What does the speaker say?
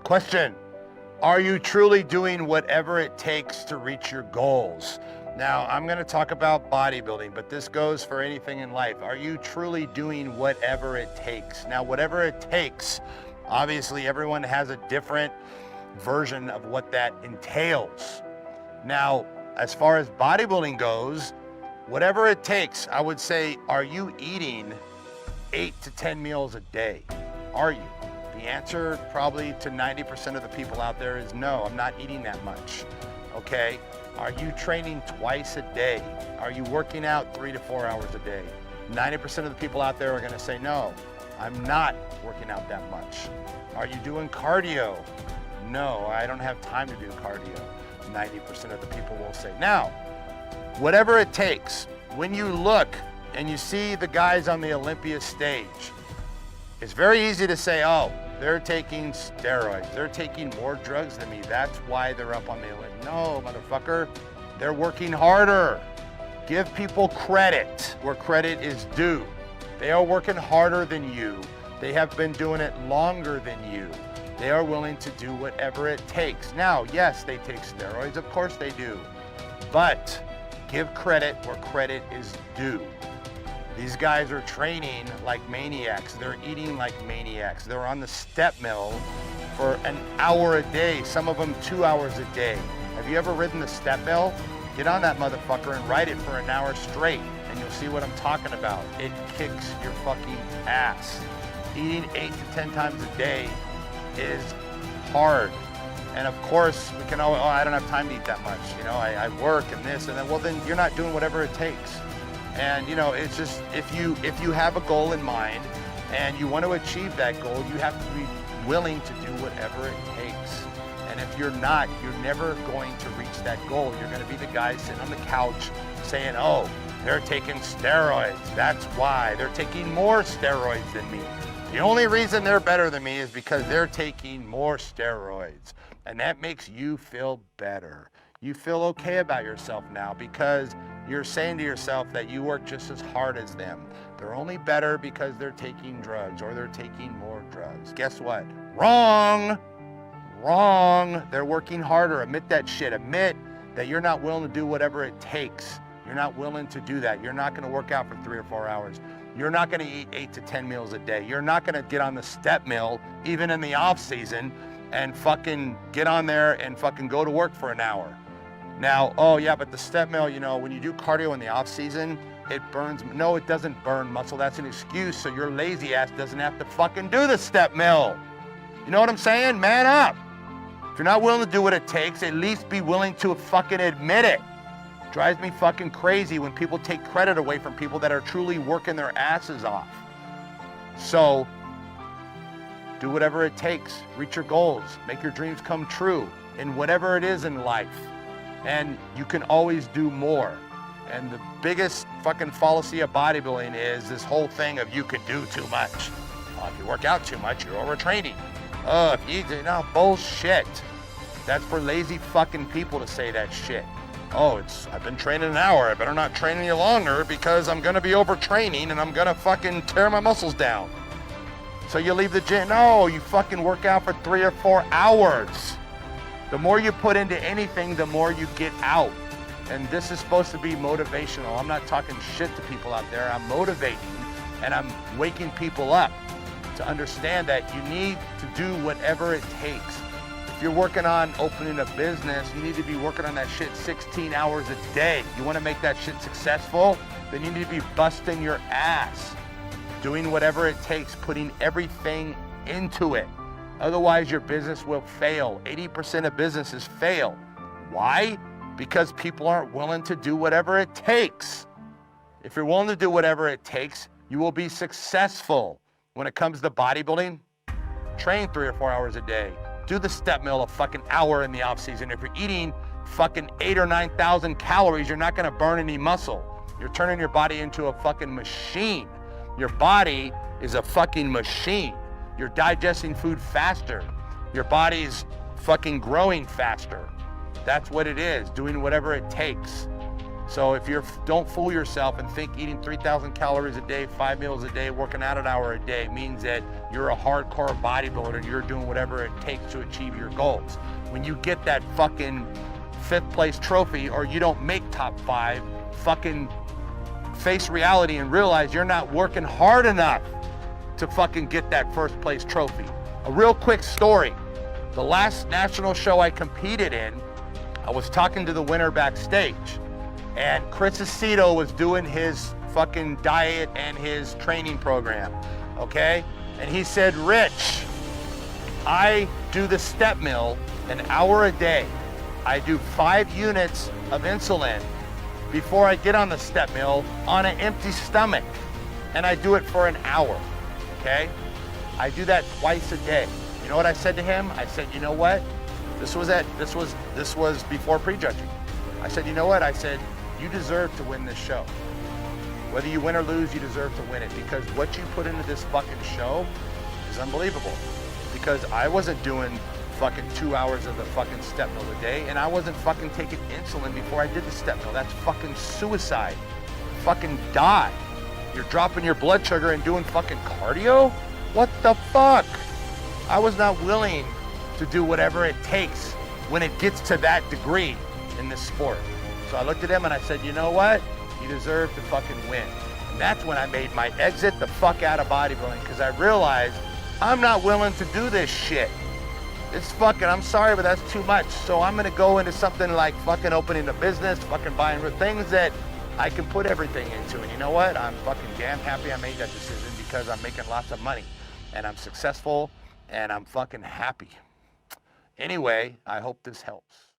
Question, are you truly doing whatever it takes to reach your goals? Now, I'm gonna talk about bodybuilding, but this goes for anything in life. Are you truly doing whatever it takes? Now, whatever it takes, obviously everyone has a different version of what that entails. Now, as far as bodybuilding goes, whatever it takes, I would say, are you eating 8 to 10 meals a day? Are you? The answer probably to 90% of the people out there is no, I'm not eating that much, okay? Are you training twice a day? Are you working out 3 to 4 hours a day? 90% of the people out there are gonna say, no, I'm not working out that much. Are you doing cardio? No, I don't have time to do cardio. 90% of the people will say. Now, whatever it takes, when you look and you see the guys on the Olympia stage, it's very easy to say, oh, they're taking steroids. They're taking more drugs than me. That's why they're up on the Olympics. No, motherfucker, they're working harder. Give people credit where credit is due. They are working harder than you. They have been doing it longer than you. They are willing to do whatever it takes. Now, yes, they take steroids. Of course they do. But give credit where credit is due. These guys are training like maniacs. They're eating like maniacs. They're on the step mill for an hour a day, some of them 2 hours a day. Have you ever ridden the step mill? Get on that motherfucker and ride it for an hour straight, and you'll see what I'm talking about. It kicks your fucking ass. Eating 8 to 10 times a day is hard. And of course, we can always, oh, I don't have time to eat that much. You know, I work and this and then, well, then you're not doing whatever it takes. And you know, it's just, if you have a goal in mind and you want to achieve that goal, you have to be willing to do whatever it takes. And if you're not, you're never going to reach that goal. You're going to be the guy sitting on the couch saying, oh, they're taking steroids. That's why. They're taking more steroids than me. The only reason they're better than me is because they're taking more steroids. And that makes you feel better. You feel okay about yourself now because you're saying to yourself that you work just as hard as them. They're only better because they're taking drugs or they're taking more drugs. Guess what? Wrong. Wrong. They're working harder. Admit that shit. Admit that you're not willing to do whatever it takes. You're not willing to do that. You're not going to work out for 3 or 4 hours. You're not going to eat 8 to 10 meals a day. You're not going to get on the step mill, even in the off season, and fucking get on there and fucking go to work for an hour. Now, oh yeah, but the step mill, you know, when you do cardio in the off season, it burns. No, it doesn't burn muscle. That's an excuse so your lazy ass doesn't have to fucking do the step mill. You know what I'm saying? Man up. If you're not willing to do what it takes, at least be willing to fucking admit it. Drives me fucking crazy when people take credit away from people that are truly working their asses off. So, do whatever it takes. Reach your goals. Make your dreams come true in whatever it is in life. And you can always do more. And the biggest fucking fallacy of bodybuilding is this whole thing of you could do too much. If you work out too much, you're overtraining. If you do, no, bullshit. That's for lazy fucking people to say that shit. Oh, I've been training an hour, I better not train any longer because I'm gonna be overtraining and I'm gonna fucking tear my muscles down. So you leave the gym, no, you fucking work out for 3 or 4 hours. The more you put into anything, the more you get out. And this is supposed to be motivational. I'm not talking shit to people out there. I'm motivating and I'm waking people up to understand that you need to do whatever it takes. If you're working on opening a business, you need to be working on that shit 16 hours a day. You want to make that shit successful? Then you need to be busting your ass, doing whatever it takes, putting everything into it. Otherwise, your business will fail. 80% of businesses fail. Why? Because people aren't willing to do whatever it takes. If you're willing to do whatever it takes, you will be successful. When it comes to bodybuilding, train 3 or 4 hours a day. Do the step mill a fucking hour in the off season. If you're eating fucking 8,000 or 9,000 calories, you're not gonna burn any muscle. You're turning your body into a fucking machine. Your body is a fucking machine. You're digesting food faster. Your body's fucking growing faster. That's what it is, doing whatever it takes. So if don't fool yourself and think eating 3,000 calories a day, 5 meals a day, working out an hour a day means that you're a hardcore bodybuilder and you're doing whatever it takes to achieve your goals. When you get that fucking 5th place trophy or you don't make top 5, fucking face reality and realize you're not working hard enough to fucking get that 1st place trophy. A real quick story. The last national show I competed in, I was talking to the winner backstage, and Chris Aceto was doing his fucking diet and his training program, okay? And he said, Rich, I do the step mill an hour a day. I do 5 units of insulin before I get on the step mill on an empty stomach. And I do it for an hour, okay? I do that twice a day. You know what I said to him? I said, you know what? This was before prejudging. I said, you know what? I said, you deserve to win this show. Whether you win or lose, you deserve to win it, because what you put into this fucking show is unbelievable. Because I wasn't doing fucking 2 hours of the fucking step mill a day, and I wasn't fucking taking insulin before I did the step mill. That's fucking suicide. Fucking die. You're dropping your blood sugar and doing fucking cardio? What the fuck? I was not willing to do whatever it takes when it gets to that degree in this sport. So I looked at him and I said, you know what? You deserve to fucking win. And that's when I made my exit the fuck out of bodybuilding, because I realized I'm not willing to do this shit. It's fucking, I'm sorry, but that's too much. So I'm gonna go into something like fucking opening a business, fucking buying things that I can put everything into. And you know what? I'm fucking damn happy I made that decision, because I'm making lots of money and I'm successful and I'm fucking happy. Anyway, I hope this helps.